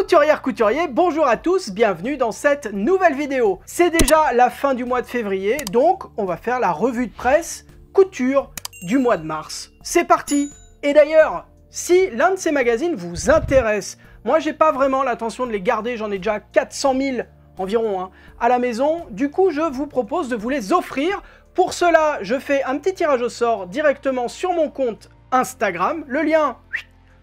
Couturière, couturier, bonjour à tous, bienvenue dans cette nouvelle vidéo. C'est déjà la fin du mois de février, donc on va faire la revue de presse couture du mois de mars. C'est parti! Et d'ailleurs, si l'un de ces magazines vous intéresse, moi j'ai pas vraiment l'intention de les garder, j'en ai déjà 400 000 environ à la maison, du coup je vous propose de vous les offrir. Pour cela, je fais un petit tirage au sort directement sur mon compte Instagram, le lien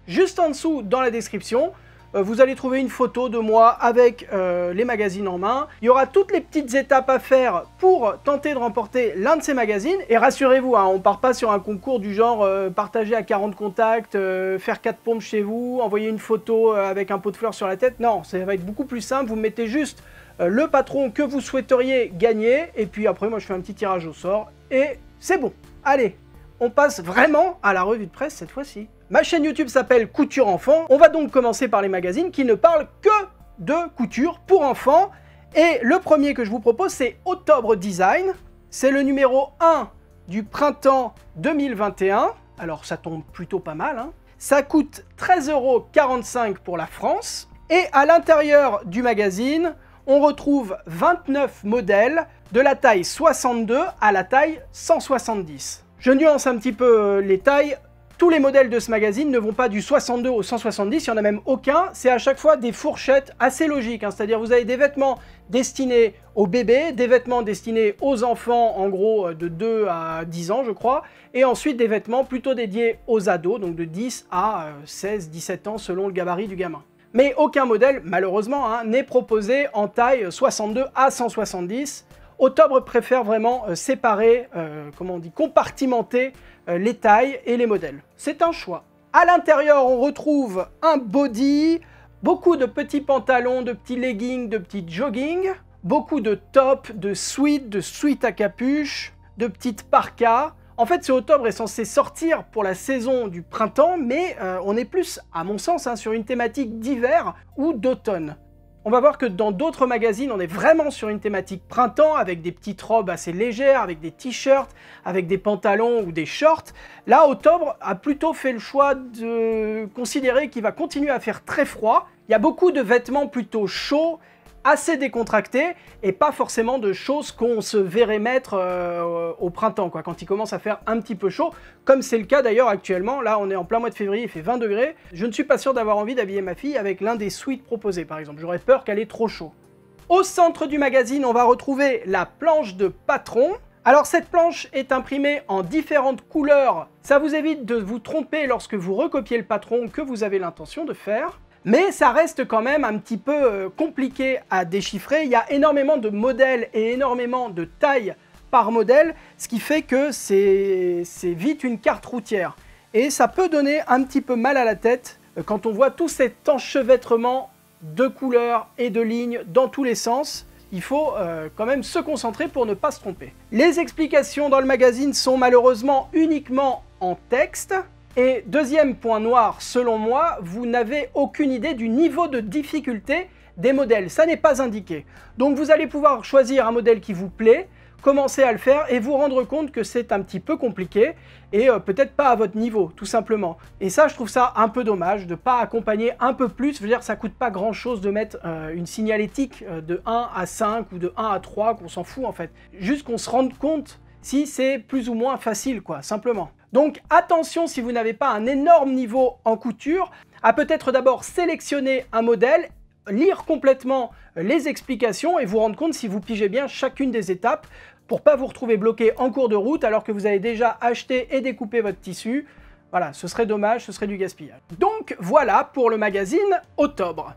juste en dessous dans la description. Vous allez trouver une photo de moi avec les magazines en main. Il y aura toutes les petites étapes à faire pour tenter de remporter l'un de ces magazines. Et rassurez-vous, on ne part pas sur un concours du genre partager à 40 contacts, faire 4 pompes chez vous, envoyer une photo avec un pot de fleurs sur la tête. Non, ça va être beaucoup plus simple. Vous mettez juste le patron que vous souhaiteriez gagner. Et puis après, moi, je fais un petit tirage au sort. Et c'est bon. Allez, on passe vraiment à la revue de presse cette fois-ci. Ma chaîne YouTube s'appelle Couture Enfant. On va donc commencer par les magazines qui ne parlent que de couture pour enfants. Et le premier que je vous propose, c'est Octobre Design. C'est le numéro 1 du printemps 2021. Alors ça tombe plutôt pas mal. Ça coûte 13,45 € pour la France. Et à l'intérieur du magazine, on retrouve 29 modèles de la taille 62 à la taille 170. Je nuance un petit peu les tailles. Tous les modèles de ce magazine ne vont pas du 62 au 170, il n'y en a même aucun. C'est à chaque fois des fourchettes assez logiques, c'est-à-dire vous avez des vêtements destinés aux bébés, des vêtements destinés aux enfants, en gros de 2 à 10 ans je crois, et ensuite des vêtements plutôt dédiés aux ados, donc de 10 à 16-17 ans selon le gabarit du gamin. Mais aucun modèle, malheureusement, n'est proposé en taille 62 à 170. Octobre préfère vraiment séparer, comment on dit, compartimenter les tailles et les modèles. C'est un choix. À l'intérieur, on retrouve un body, beaucoup de petits pantalons, de petits leggings, de petits joggings, beaucoup de tops, de sweats à capuche, de petites parkas. En fait, ce Octobre est censé sortir pour la saison du printemps, mais on est plus, à mon sens, sur une thématique d'hiver ou d'automne. On va voir que dans d'autres magazines, on est vraiment sur une thématique printemps, avec des petites robes assez légères, avec des t-shirts, avec des pantalons ou des shorts. Là, Octobre a plutôt fait le choix de considérer qu'il va continuer à faire très froid. Il y a beaucoup de vêtements plutôt chauds, assez décontractés, et pas forcément de choses qu'on se verrait mettre au printemps, quand il commence à faire un petit peu chaud, comme c'est le cas d'ailleurs actuellement. Là, on est en plein mois de février, il fait 20 degrés. Je ne suis pas sûr d'avoir envie d'habiller ma fille avec l'un des sweats proposés, par exemple. J'aurais peur qu'elle ait trop chaud. Au centre du magazine, on va retrouver la planche de patron. Alors cette planche est imprimée en différentes couleurs. Ça vous évite de vous tromper lorsque vous recopiez le patron que vous avez l'intention de faire. Mais ça reste quand même un petit peu compliqué à déchiffrer. Il y a énormément de modèles et énormément de tailles par modèle, ce qui fait que c'est vite une carte routière. Et ça peut donner un petit peu mal à la tête quand on voit tout cet enchevêtrement de couleurs et de lignes dans tous les sens. Il faut quand même se concentrer pour ne pas se tromper. Les explications dans le magazine sont malheureusement uniquement en texte. Et deuxième point noir, selon moi, vous n'avez aucune idée du niveau de difficulté des modèles. Ça n'est pas indiqué. Donc vous allez pouvoir choisir un modèle qui vous plaît, commencer à le faire et vous rendre compte que c'est un petit peu compliqué et peut-être pas à votre niveau, tout simplement. Et ça, je trouve ça un peu dommage de ne pas accompagner un peu plus. Je veux dire, ça coûte pas grand-chose de mettre une signalétique de 1 à 5 ou de 1 à 3, qu'on s'en fout en fait. Juste qu'on se rende compte si c'est plus ou moins facile, simplement. Donc attention, si vous n'avez pas un énorme niveau en couture, à peut-être d'abord sélectionner un modèle, lire complètement les explications et vous rendre compte si vous pigez bien chacune des étapes pour pas vous retrouver bloqué en cours de route alors que vous avez déjà acheté et découpé votre tissu. Voilà, ce serait dommage, ce serait du gaspillage. Donc voilà pour le magazine Octobre.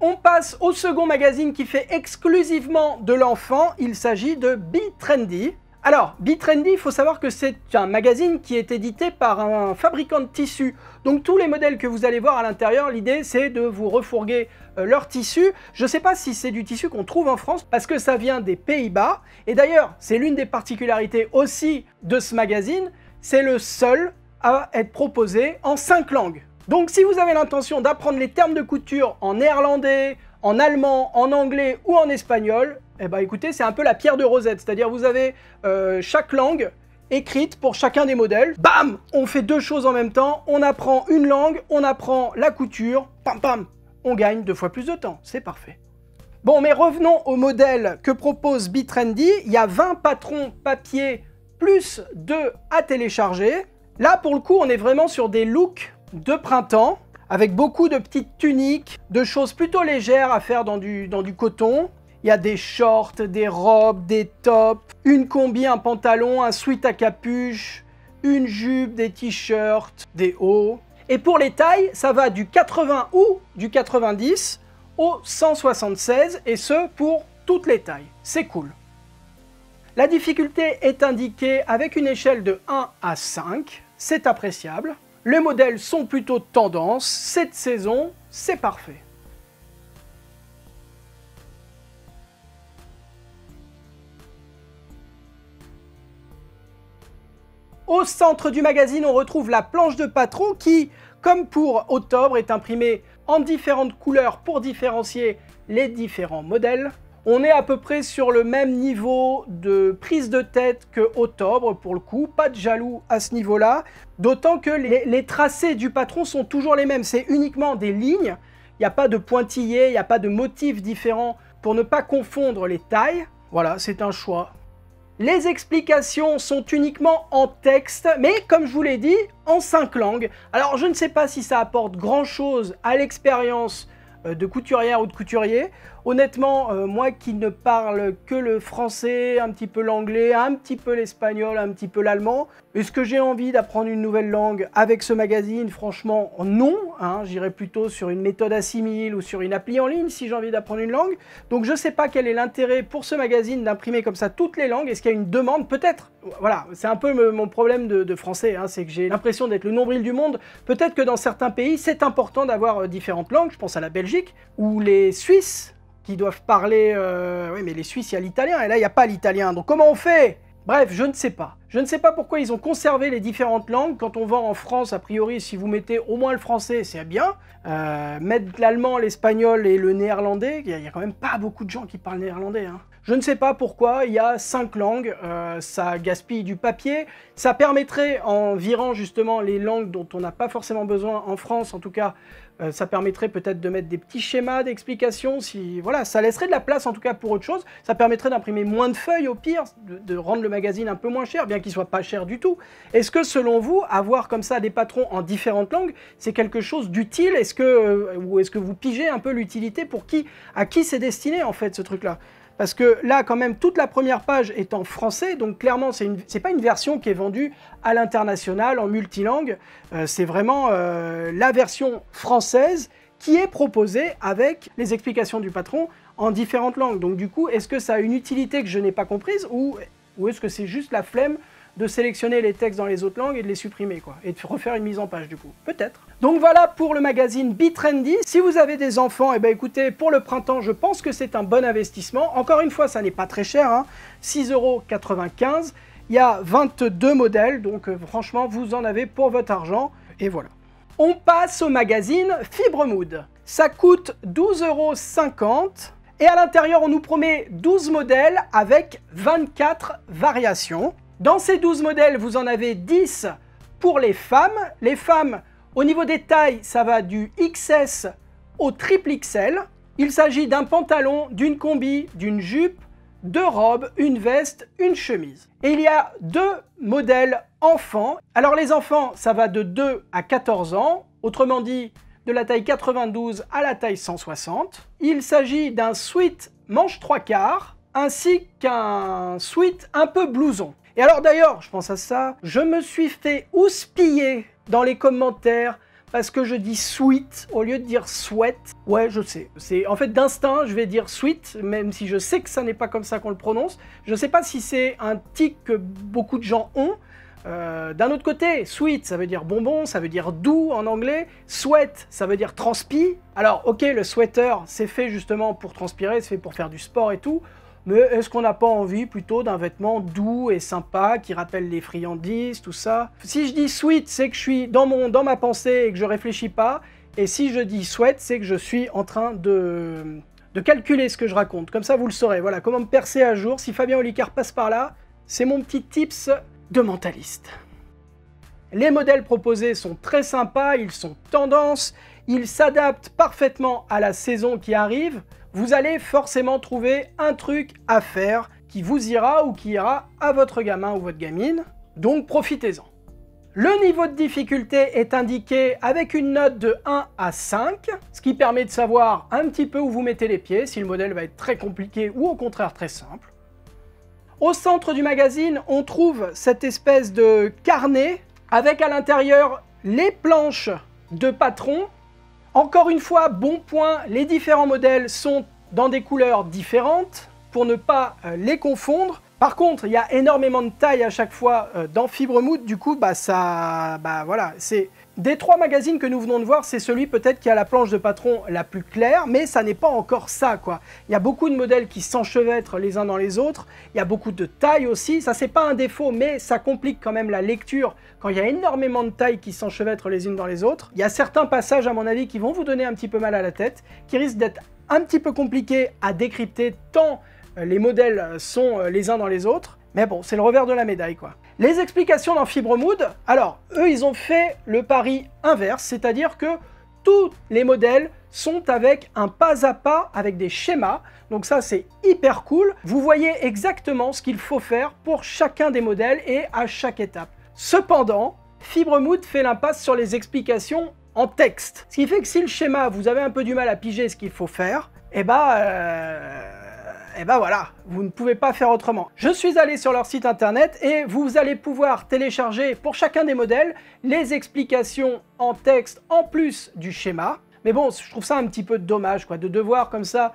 On passe au second magazine qui fait exclusivement de l'enfant, il s'agit de Be Trendy. Alors, Be Trendy, il faut savoir que c'est un magazine qui est édité par un fabricant de tissus. Donc tous les modèles que vous allez voir à l'intérieur, l'idée c'est de vous refourguer leur tissu. Je ne sais pas si c'est du tissu qu'on trouve en France parce que ça vient des Pays-Bas. Et d'ailleurs, c'est l'une des particularités aussi de ce magazine, c'est le seul à être proposé en 5 langues. Donc si vous avez l'intention d'apprendre les termes de couture en néerlandais, en allemand, en anglais ou en espagnol, eh ben écoutez, c'est un peu la pierre de Rosette, c'est-à-dire vous avez chaque langue écrites pour chacun des modèles. Bam! On fait deux choses en même temps, on apprend une langue, on apprend la couture, pam pam! On gagne 2 fois plus de temps, c'est parfait. Bon, mais revenons au modèle que propose Bitrendy. Il y a 20 patrons papier plus 2 à télécharger. Là, pour le coup, on est vraiment sur des looks de printemps, avec beaucoup de petites tuniques, de choses plutôt légères à faire dans du coton. Il y a des shorts, des robes, des tops, une combi, un pantalon, un sweat à capuche, une jupe, des t-shirts, des hauts. Et pour les tailles, ça va du 80 ou du 90 au 176, et ce pour toutes les tailles. C'est cool. La difficulté est indiquée avec une échelle de 1 à 5, c'est appréciable. Les modèles sont plutôt tendance, cette saison, c'est parfait. Au centre du magazine, on retrouve la planche de patron qui, comme pour octobre, est imprimée en différentes couleurs pour différencier les différents modèles. On est à peu près sur le même niveau de prise de tête que octobre pour le coup, pas de jaloux à ce niveau-là, d'autant que les tracés du patron sont toujours les mêmes, c'est uniquement des lignes, il n'y a pas de pointillés, il n'y a pas de motifs différents pour ne pas confondre les tailles. Voilà, c'est un choix. Les explications sont uniquement en texte, mais comme je vous l'ai dit, en 5 langues. Alors je ne sais pas si ça apporte grand-chose à l'expérience de couturière ou de couturier. Honnêtement, moi qui ne parle que le français, un petit peu l'anglais, un petit peu l'espagnol, un petit peu l'allemand, est-ce que j'ai envie d'apprendre une nouvelle langue avec ce magazine? Franchement, non. Hein, j'irai plutôt sur une méthode assimile ou sur une appli en ligne si j'ai envie d'apprendre une langue. Donc je ne sais pas quel est l'intérêt pour ce magazine d'imprimer comme ça toutes les langues. Est-ce qu'il y a une demande? Peut-être. Voilà, c'est un peu mon problème de français, hein, c'est que j'ai l'impression d'être le nombril du monde. Peut-être que dans certains pays, c'est important d'avoir différentes langues. Je pense à la Belgique ou les Suisses, qui doivent parler... Oui, mais les Suisses, il y a l'italien, et là, il n'y a pas l'italien. Donc comment on fait? Bref, je ne sais pas. Je ne sais pas pourquoi ils ont conservé les différentes langues. Quand on vend en France, a priori, si vous mettez au moins le français, c'est bien. Mettre l'allemand, l'espagnol et le néerlandais, il n'y a quand même pas beaucoup de gens qui parlent néerlandais. Hein. Je ne sais pas pourquoi, il y a 5 langues, ça gaspille du papier. Ça permettrait, en virant justement les langues dont on n'a pas forcément besoin en France, en tout cas, ça permettrait peut-être de mettre des petits schémas d'explication, si voilà, ça laisserait de la place en tout cas pour autre chose, ça permettrait d'imprimer moins de feuilles au pire, de rendre le magazine un peu moins cher, bien qu'il soit pas cher du tout. Est-ce que selon vous, avoir comme ça des patrons en différentes langues, c'est quelque chose d'utile? Ou est-ce que vous pigez un peu l'utilité pour à qui c'est destiné en fait ce truc-là? Parce que là, quand même, toute la première page est en français, donc clairement, c'est pas une version qui est vendue à l'international, en multilangue. C'est vraiment la version française qui est proposée avec les explications du patron en différentes langues. Donc du coup, est-ce que ça a une utilité que je n'ai pas comprise, ou est-ce que c'est juste la flemme de sélectionner les textes dans les autres langues et de les supprimer, quoi, et de refaire une mise en page du coup? Peut-être. Donc voilà pour le magazine Bitrendy. Si vous avez des enfants, eh ben écoutez, pour le printemps, je pense que c'est un bon investissement. Encore une fois, ça n'est pas très cher, hein, 6,95 €. Il y a 22 modèles, donc franchement, vous en avez pour votre argent, et voilà. On passe au magazine Fibremood. Ça coûte 12,50 €. Et à l'intérieur, on nous promet 12 modèles avec 24 variations. Dans ces 12 modèles, vous en avez 10 pour les femmes. Les femmes, au niveau des tailles, ça va du XS au triple XL. Il s'agit d'un pantalon, d'une combi, d'une jupe, 2 robes, une veste, une chemise. Et il y a 2 modèles enfants. Alors les enfants, ça va de 2 à 14 ans, autrement dit de la taille 92 à la taille 160. Il s'agit d'un sweat manche 3/4 ainsi qu'un sweat un peu blouson. Et alors d'ailleurs, je pense à ça, je me suis fait houspiller dans les commentaires parce que je dis sweat au lieu de dire sweat. Ouais, je sais. C'est en fait d'instinct, je vais dire sweat, même si je sais que ça n'est pas comme ça qu'on le prononce. Je ne sais pas si c'est un tic que beaucoup de gens ont. D'un autre côté, sweet, ça veut dire bonbon, ça veut dire doux en anglais. Sweat, ça veut dire transpi. Alors, ok, le sweater, c'est fait justement pour transpirer, c'est fait pour faire du sport et tout. Mais est-ce qu'on n'a pas envie plutôt d'un vêtement doux et sympa qui rappelle les friandises, tout ça? Si je dis sweat, c'est que je suis dans ma pensée et que je réfléchis pas. Et si je dis sweat, c'est que je suis en train de calculer ce que je raconte. Comme ça, vous le saurez. Voilà, comment me percer à jour. Si Fabien Olicard passe par là, c'est mon petit tips de mentaliste. Les modèles proposés sont très sympas, ils sont tendance, ils s'adaptent parfaitement à la saison qui arrive. Vous allez forcément trouver un truc à faire qui vous ira ou qui ira à votre gamin ou votre gamine, donc profitez-en. Le niveau de difficulté est indiqué avec une note de 1 à 5, ce qui permet de savoir un petit peu où vous mettez les pieds, si le modèle va être très compliqué ou au contraire très simple. Au centre du magazine, on trouve cette espèce de carnet avec à l'intérieur les planches de patron. Encore une fois, bon point, les différents modèles sont dans des couleurs différentes pour ne pas les confondre. Par contre, il y a énormément de tailles à chaque fois dans Fibremood, du coup, voilà, c'est des 3 magazines que nous venons de voir, c'est celui peut-être qui a la planche de patron la plus claire, mais ça n'est pas encore ça, quoi. Il y a beaucoup de modèles qui s'enchevêtrent les uns dans les autres, il y a beaucoup de tailles aussi, ça c'est pas un défaut, mais ça complique quand même la lecture quand il y a énormément de tailles qui s'enchevêtrent les unes dans les autres. Il y a certains passages, à mon avis, qui vont vous donner un petit peu mal à la tête, qui risquent d'être un petit peu compliqués à décrypter tant les modèles sont les uns dans les autres, mais bon, c'est le revers de la médaille, quoi. Les explications dans Fibremood, alors, eux, ils ont fait le pari inverse, c'est-à-dire que tous les modèles sont avec un pas à pas, avec des schémas, donc ça, c'est hyper cool. Vous voyez exactement ce qu'il faut faire pour chacun des modèles et à chaque étape. Cependant, Fibremood fait l'impasse sur les explications en texte, ce qui fait que si le schéma, vous avez un peu du mal à piger ce qu'il faut faire, eh ben voilà, vous ne pouvez pas faire autrement. Je suis allé sur leur site internet et vous allez pouvoir télécharger pour chacun des modèles les explications en texte en plus du schéma. Mais bon, je trouve ça un petit peu dommage, quoi, de devoir comme ça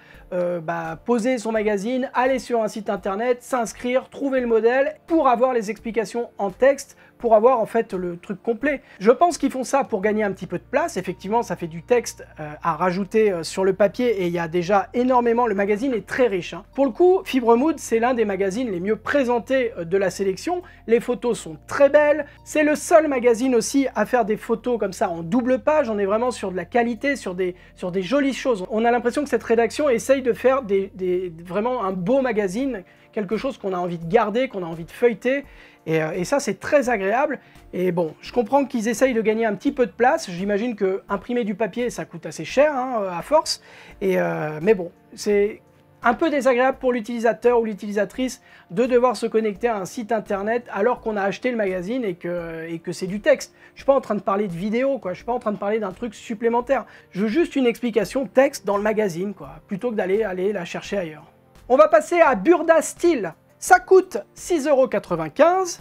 poser son magazine, aller sur un site internet, s'inscrire, trouver le modèle pour avoir les explications en texte, pour avoir en fait le truc complet. Je pense qu'ils font ça pour gagner un petit peu de place. Effectivement, ça fait du texte à rajouter sur le papier et il y a déjà énormément. Le magazine est très riche, hein. Pour le coup, Fibremood, c'est l'un des magazines les mieux présentés de la sélection. Les photos sont très belles. C'est le seul magazine aussi à faire des photos comme ça en double page. On est vraiment sur de la qualité, sur des jolies choses. On a l'impression que cette rédaction essaye de faire vraiment un beau magazine, quelque chose qu'on a envie de garder, qu'on a envie de feuilleter. Et ça, c'est très agréable. Et bon, je comprends qu'ils essayent de gagner un petit peu de place. J'imagine que imprimer du papier, ça coûte assez cher, hein, à force. Mais bon, c'est un peu désagréable pour l'utilisateur ou l'utilisatrice de devoir se connecter à un site internet alors qu'on a acheté le magazine et que c'est du texte. Je suis pas en train de parler de vidéo, quoi. Je suis pas en train de parler d'un truc supplémentaire. Je veux juste une explication texte dans le magazine, quoi, plutôt que d'aller la chercher ailleurs. On va passer à Burda Style. Ça coûte 6,95 €,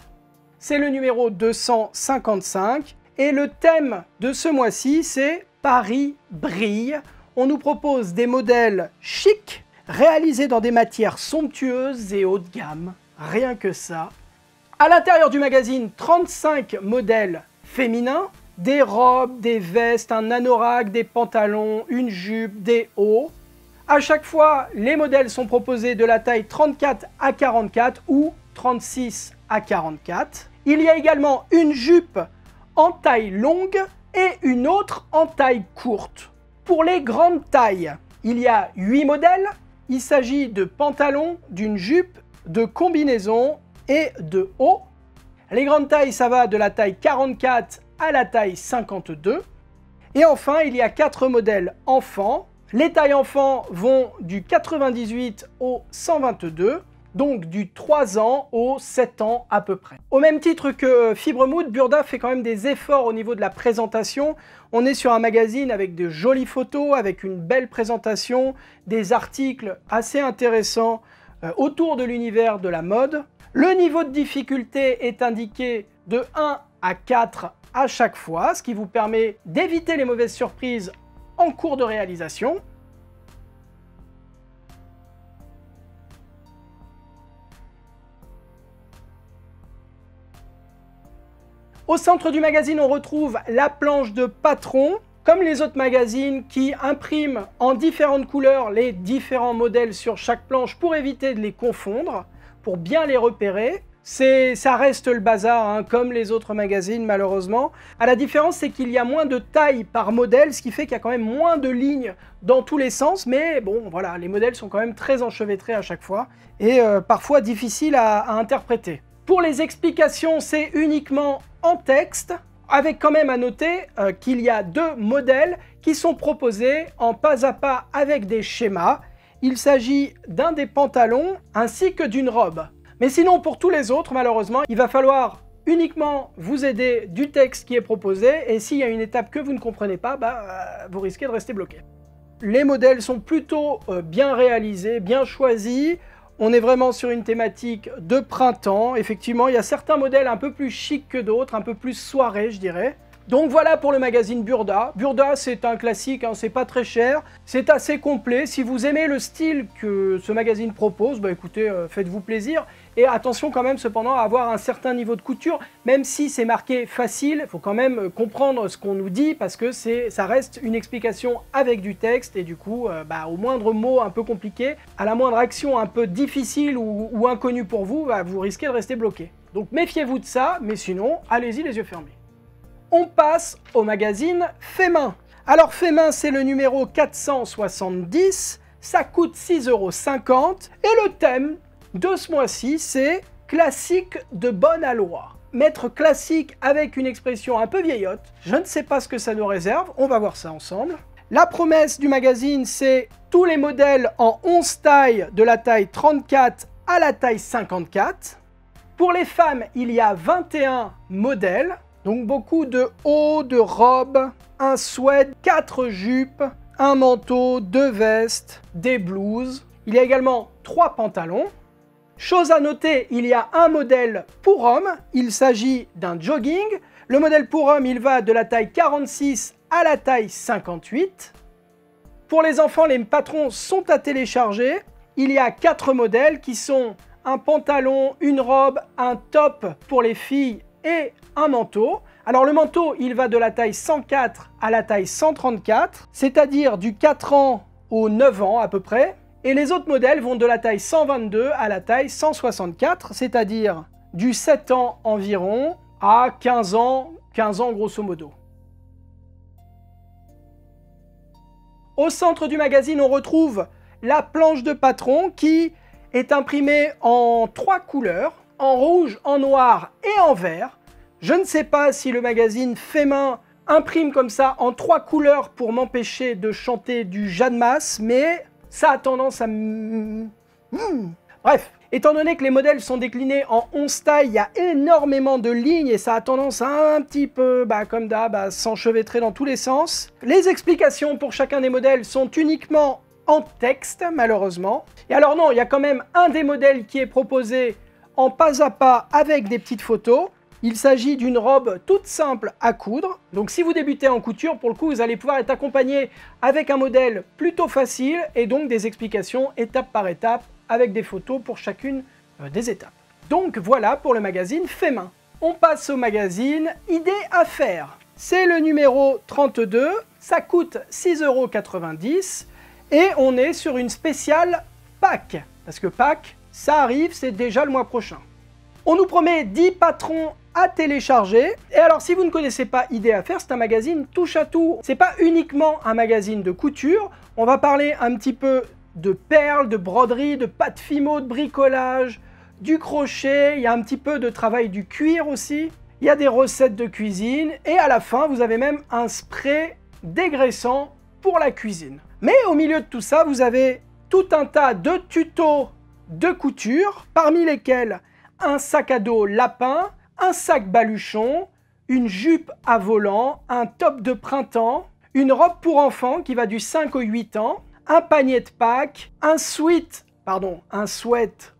c'est le numéro 255, et le thème de ce mois-ci, c'est Paris brille. On nous propose des modèles chics, réalisés dans des matières somptueuses et haut de gamme, rien que ça. À l'intérieur du magazine, 35 modèles féminins, des robes, des vestes, un anorak, des pantalons, une jupe, des hauts. À chaque fois, les modèles sont proposés de la taille 34 à 44 ou 36 à 44. Il y a également une jupe en taille longue et une autre en taille courte. Pour les grandes tailles, il y a 8 modèles. Il s'agit de pantalons, d'une jupe, de combinaisons et de hauts. Les grandes tailles, ça va de la taille 44 à la taille 52. Et enfin, il y a 4 modèles enfants. Les tailles enfants vont du 98 au 122, donc du 3 ans au 7 ans à peu près. Au même titre que Fibremood, Burda fait quand même des efforts au niveau de la présentation. On est sur un magazine avec de jolies photos, avec une belle présentation, des articles assez intéressants autour de l'univers de la mode. Le niveau de difficulté est indiqué de 1 à 4 à chaque fois, ce qui vous permet d'éviter les mauvaises surprises en cours de réalisation. Au centre du magazine, on retrouve la planche de patron, comme les autres magazines qui impriment en différentes couleurs les différents modèles sur chaque planche pour éviter de les confondre, pour bien les repérer. Ça reste le bazar, hein, comme les autres magazines malheureusement. La différence, c'est qu'il y a moins de tailles par modèle, ce qui fait qu'il y a quand même moins de lignes dans tous les sens, mais bon, voilà, les modèles sont quand même très enchevêtrés à chaque fois, et parfois difficiles à interpréter. Pour les explications, c'est uniquement en texte, avec quand même à noter qu'il y a 2 modèles qui sont proposés en pas à pas avec des schémas. Il s'agit d'un des pantalons ainsi que d'une robe. Mais sinon, pour tous les autres, malheureusement, il va falloir uniquement vous aider du texte qui est proposé, et s'il y a une étape que vous ne comprenez pas, vous risquez de rester bloqué. Les modèles sont plutôt bien réalisés, bien choisis. On est vraiment sur une thématique de printemps. Effectivement, il y a certains modèles un peu plus chics que d'autres, un peu plus soirée, je dirais. Donc voilà pour le magazine Burda. Burda, c'est un classique, hein, c'est pas très cher, c'est assez complet. Si vous aimez le style que ce magazine propose, écoutez, faites-vous plaisir. Et attention quand même cependant à avoir un certain niveau de couture, même si c'est marqué facile, il faut quand même comprendre ce qu'on nous dit parce que ça reste une explication avec du texte et du coup, au moindre mot un peu compliqué, à la moindre action un peu difficile ou inconnue pour vous, vous risquez de rester bloqué. Donc méfiez-vous de ça, mais sinon, allez-y les yeux fermés. On passe au magazine Fait Main. Alors Fait Main, c'est le numéro 470, ça coûte 6,50 € et le thème de ce mois-ci, c'est classique de bonne aloi. Mettre classique avec une expression un peu vieillotte, je ne sais pas ce que ça nous réserve, on va voir ça ensemble. La promesse du magazine, c'est tous les modèles en 11 tailles, de la taille 34 à la taille 54. Pour les femmes, il y a 21 modèles. Donc beaucoup de hauts, de robes, un sweat, 4 jupes, un manteau, 2 vestes, des blouses. Il y a également 3 pantalons. Chose à noter, il y a un modèle pour homme. Il s'agit d'un jogging. Le modèle pour homme, il va de la taille 46 à la taille 58. Pour les enfants, les patrons sont à télécharger. Il y a 4 modèles qui sont un pantalon, une robe, un top pour les filles et un manteau. Alors le manteau, il va de la taille 104 à la taille 134, c'est-à-dire du 4 ans au 9 ans à peu près. Et les autres modèles vont de la taille 122 à la taille 164, c'est-à-dire du 7 ans environ à 15 ans grosso modo. Au centre du magazine, on retrouve la planche de patron qui est imprimée en 3 couleurs, en rouge, en noir et en vert. Je ne sais pas si le magazine Fait Main imprime comme ça en 3 couleurs pour m'empêcher de chanter du Jeanne Masse, mais ça a tendance à... Bref, étant donné que les modèles sont déclinés en 11 tailles, il y a énormément de lignes et ça a tendance à un petit peu, comme d'hab, s'enchevêtrer dans tous les sens. Les explications pour chacun des modèles sont uniquement en texte, malheureusement. Et alors non, il y a quand même un des modèles qui est proposé en pas à pas avec des petites photos. Il s'agit d'une robe toute simple à coudre. Donc si vous débutez en couture, pour le coup, vous allez pouvoir être accompagné avec un modèle plutôt facile et donc des explications étape par étape avec des photos pour chacune des étapes. Donc voilà pour le magazine Fait Main. On passe au magazine Idées à faire. C'est le numéro 32, ça coûte 6,90 € et on est sur une spéciale Pâques. Parce que Pâques, ça arrive, c'est déjà le mois prochain. On nous promet 10 patrons à télécharger. Et alors, si vous ne connaissez pas Idées à faire, c'est un magazine touche à tout. C'est pas uniquement un magazine de couture. On va parler un petit peu de perles, de broderie, de pâte fimo, de bricolage, du crochet. Il y a un petit peu de travail du cuir aussi. Il y a des recettes de cuisine. Et à la fin, vous avez même un spray dégraissant pour la cuisine. Mais au milieu de tout ça, vous avez tout un tas de tutos de couture, parmi lesquels un sac à dos lapin, un sac baluchon, une jupe à volant, un top de printemps, une robe pour enfants qui va du 5 au 8 ans, un panier de Pâques, un sweat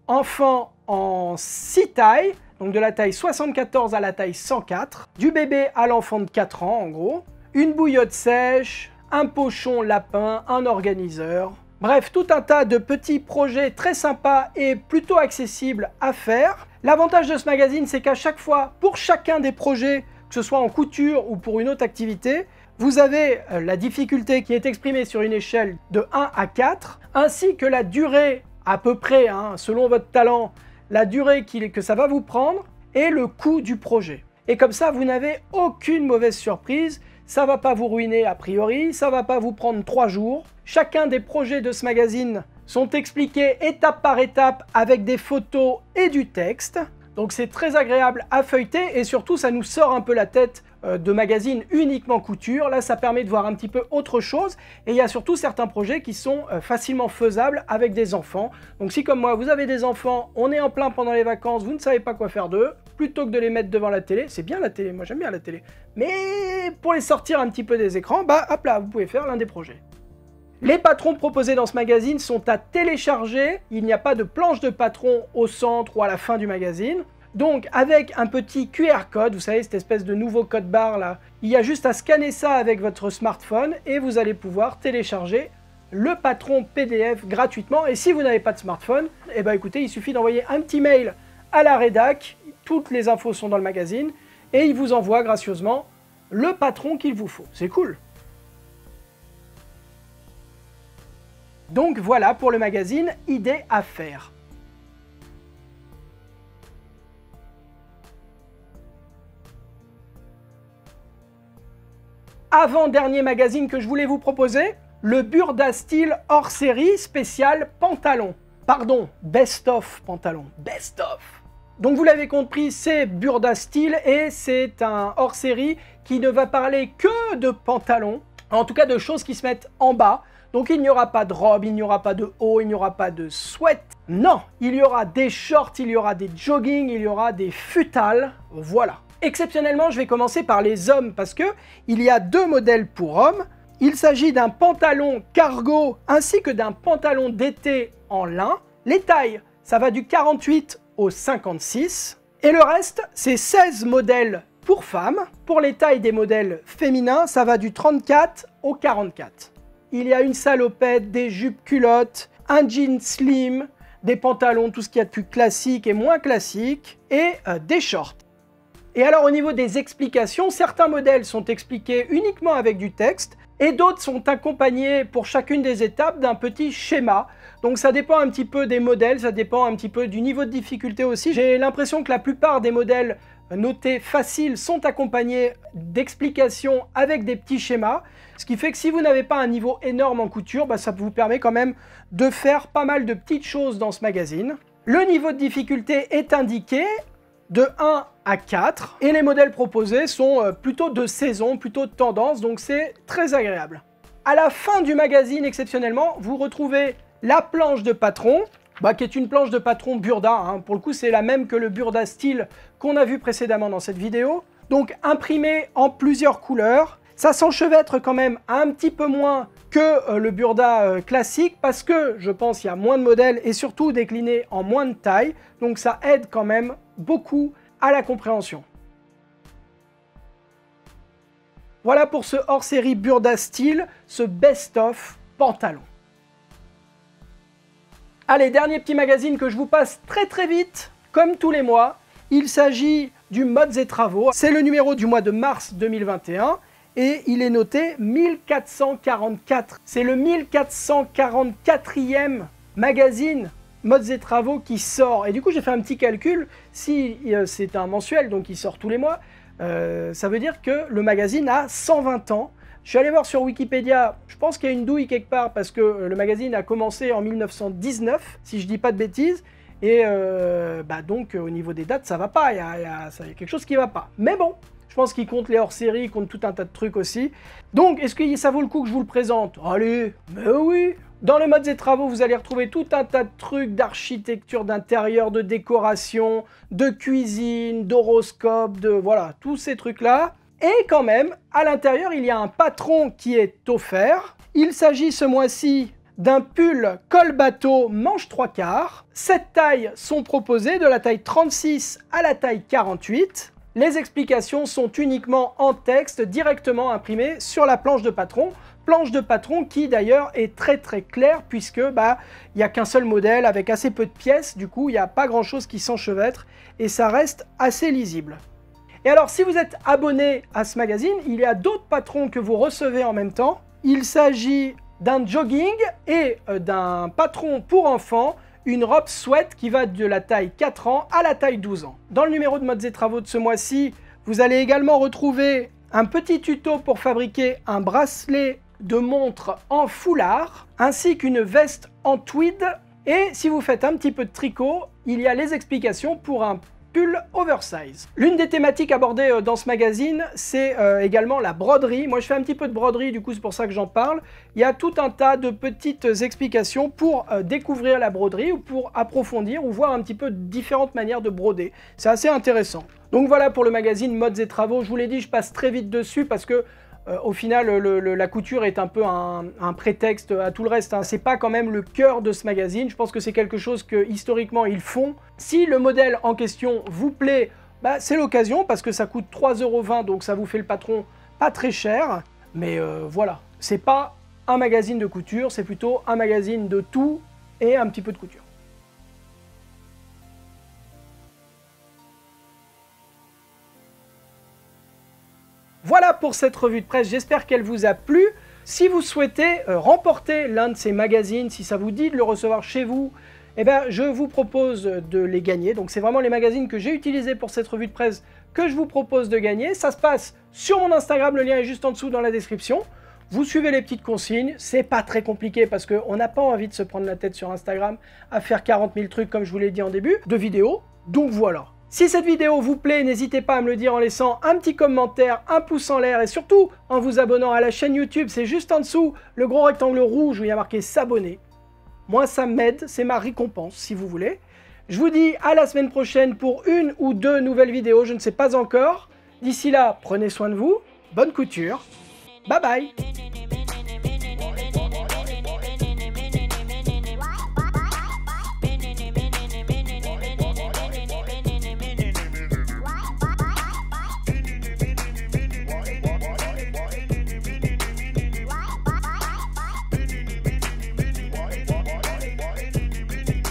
enfant en 6 tailles, donc de la taille 74 à la taille 104, du bébé à l'enfant de 4 ans en gros, une bouillotte sèche, un pochon lapin, un organiseur. Bref, tout un tas de petits projets très sympas et plutôt accessibles à faire. L'avantage de ce magazine, c'est qu'à chaque fois, pour chacun des projets, que ce soit en couture ou pour une autre activité, vous avez la difficulté qui est exprimée sur une échelle de 1 à 4, ainsi que la durée, à peu près, selon votre talent, la durée que ça va vous prendre et le coût du projet. Et comme ça, vous n'avez aucune mauvaise surprise. Ça va pas vous ruiner a priori, ça va pas vous prendre 3 jours. Chacun des projets de ce magazine sont expliqués étape par étape avec des photos et du texte. Donc c'est très agréable à feuilleter et surtout ça nous sort un peu la tête de magazine uniquement couture. Là ça permet de voir un petit peu autre chose et il y a surtout certains projets qui sont facilement faisables avec des enfants. Donc si comme moi vous avez des enfants, on est en plein pendant les vacances, vous ne savez pas quoi faire d'eux, plutôt que de les mettre devant la télé, c'est bien la télé, moi j'aime bien la télé, mais pour les sortir un petit peu des écrans, bah hop là, vous pouvez faire l'un des projets. Les patrons proposés dans ce magazine sont à télécharger, il n'y a pas de planche de patron au centre ou à la fin du magazine. Donc avec un petit QR code, vous savez cette espèce de nouveau code barre là, il y a juste à scanner ça avec votre smartphone et vous allez pouvoir télécharger le patron PDF gratuitement. Et si vous n'avez pas de smartphone, eh ben écoutez, il suffit d'envoyer un petit mail à la rédac, toutes les infos sont dans le magazine, et il vous envoie gracieusement le patron qu'il vous faut. C'est cool. Donc voilà pour le magazine Idées à faire. Avant-dernier magazine que je voulais vous proposer, le Burda Style hors série spécial pantalon. Pardon, best of pantalon, best of. Donc vous l'avez compris, c'est Burda Style et c'est un hors série qui ne va parler que de pantalons, en tout cas de choses qui se mettent en bas. Donc il n'y aura pas de robe, il n'y aura pas de haut, il n'y aura pas de sweat. Non, il y aura des shorts, il y aura des jogging, il y aura des futales, voilà. Exceptionnellement, je vais commencer par les hommes parce que il y a deux modèles pour hommes. Il s'agit d'un pantalon cargo ainsi que d'un pantalon d'été en lin. Les tailles, ça va du 48 au 56. Et le reste, c'est 16 modèles pour femmes. Pour les tailles des modèles féminins, ça va du 34 au 44. Il y a une salopette, des jupes culottes, un jean slim, des pantalons, tout ce qu'il y a de plus classique et moins classique, et des shorts. Et alors au niveau des explications, certains modèles sont expliqués uniquement avec du texte, et d'autres sont accompagnés pour chacune des étapes d'un petit schéma. Donc ça dépend un petit peu des modèles, ça dépend un petit peu du niveau de difficulté aussi. J'ai l'impression que la plupart des modèles notés faciles sont accompagnés d'explications avec des petits schémas, ce qui fait que si vous n'avez pas un niveau énorme en couture, bah, ça vous permet quand même de faire pas mal de petites choses dans ce magazine. Le niveau de difficulté est indiqué de 1 à 4 et les modèles proposés sont plutôt de saison, plutôt de tendance, donc c'est très agréable. À la fin du magazine, exceptionnellement, vous retrouvez la planche de patron, qui est une planche de patron Burda, hein. Pour le coup c'est la même que le Burda Style qu'on a vu précédemment dans cette vidéo, donc imprimée en plusieurs couleurs. Ça s'enchevêtre quand même un petit peu moins que le Burda classique parce que je pense qu'il y a moins de modèles et surtout décliné en moins de taille, donc ça aide quand même beaucoup à la compréhension. Voilà pour ce hors-série Burda Style, ce best-of pantalon. Allez, dernier petit magazine que je vous passe très vite, comme tous les mois. Il s'agit du Modes et Travaux. C'est le numéro du mois de mars 2021 et il est noté 1444. C'est le 1444e magazine Modes et Travaux qui sort. Et du coup, j'ai fait un petit calcul. Si c'est un mensuel, donc il sort tous les mois, ça veut dire que le magazine a 120 ans. Je suis allé voir sur Wikipédia, je pense qu'il y a une douille quelque part parce que le magazine a commencé en 1919, si je dis pas de bêtises, et donc au niveau des dates, ça va pas, il y a quelque chose qui va pas. Mais bon, je pense qu'il compte les hors-séries, il compte tout un tas de trucs aussi. Donc, est-ce que ça vaut le coup que je vous le présente? Allez, mais oui! Dans le Modes et Travaux, vous allez retrouver tout un tas de trucs d'architecture, d'intérieur, de décoration, de cuisine, d'horoscope, voilà, tous ces trucs-là. Et quand même, à l'intérieur, il y a un patron qui est offert. Il s'agit ce mois-ci d'un pull col bateau manche 3/4. 7 tailles sont proposées, de la taille 36 à la taille 48. Les explications sont uniquement en texte, directement imprimées sur la planche de patron. Planche de patron qui d'ailleurs est très claire puisque il n'y a qu'un seul modèle avec assez peu de pièces. Du coup, il n'y a pas grand-chose qui s'enchevêtre et ça reste assez lisible. Et alors, si vous êtes abonné à ce magazine, il y a d'autres patrons que vous recevez en même temps. Il s'agit d'un jogging et d'un patron pour enfants, une robe sweat qui va de la taille 4 ans à la taille 12 ans. Dans le numéro de Modes et Travaux de ce mois-ci, vous allez également retrouver un petit tuto pour fabriquer un bracelet de montre en foulard, ainsi qu'une veste en tweed. Et si vous faites un petit peu de tricot, il y a les explications pour un pull oversize. L'une des thématiques abordées dans ce magazine, c'est également la broderie. Moi je fais un petit peu de broderie, du coup c'est pour ça que j'en parle. Il y a tout un tas de petites explications pour découvrir la broderie ou pour approfondir ou voir un petit peu différentes manières de broder. C'est assez intéressant. Donc voilà pour le magazine Modes et Travaux. Je vous l'ai dit, je passe très vite dessus parce que au final, la couture est un peu un prétexte à tout le reste. Hein. C'est pas quand même le cœur de ce magazine. Je pense que c'est quelque chose que historiquement ils font. Si le modèle en question vous plaît, bah, c'est l'occasion parce que ça coûte 3,20 €, donc ça vous fait le patron pas très cher. Mais voilà, c'est pas un magazine de couture, c'est plutôt un magazine de tout et un petit peu de couture. Voilà pour cette revue de presse, j'espère qu'elle vous a plu. Si vous souhaitez remporter l'un de ces magazines, si ça vous dit de le recevoir chez vous, eh ben, je vous propose de les gagner. Donc c'est vraiment les magazines que j'ai utilisés pour cette revue de presse que je vous propose de gagner. Ça se passe sur mon Instagram, le lien est juste en dessous dans la description. Vous suivez les petites consignes, c'est pas très compliqué parce qu'on n'a pas envie de se prendre la tête sur Instagram à faire 40 000 trucs comme je vous l'ai dit en début de vidéo. Donc voilà. Si cette vidéo vous plaît, n'hésitez pas à me le dire en laissant un petit commentaire, un pouce en l'air et surtout en vous abonnant à la chaîne YouTube. C'est juste en dessous le gros rectangle rouge où il y a marqué s'abonner. Moi ça m'aide, c'est ma récompense si vous voulez. Je vous dis à la semaine prochaine pour une ou deux nouvelles vidéos, je ne sais pas encore. D'ici là, prenez soin de vous, bonne couture, bye bye.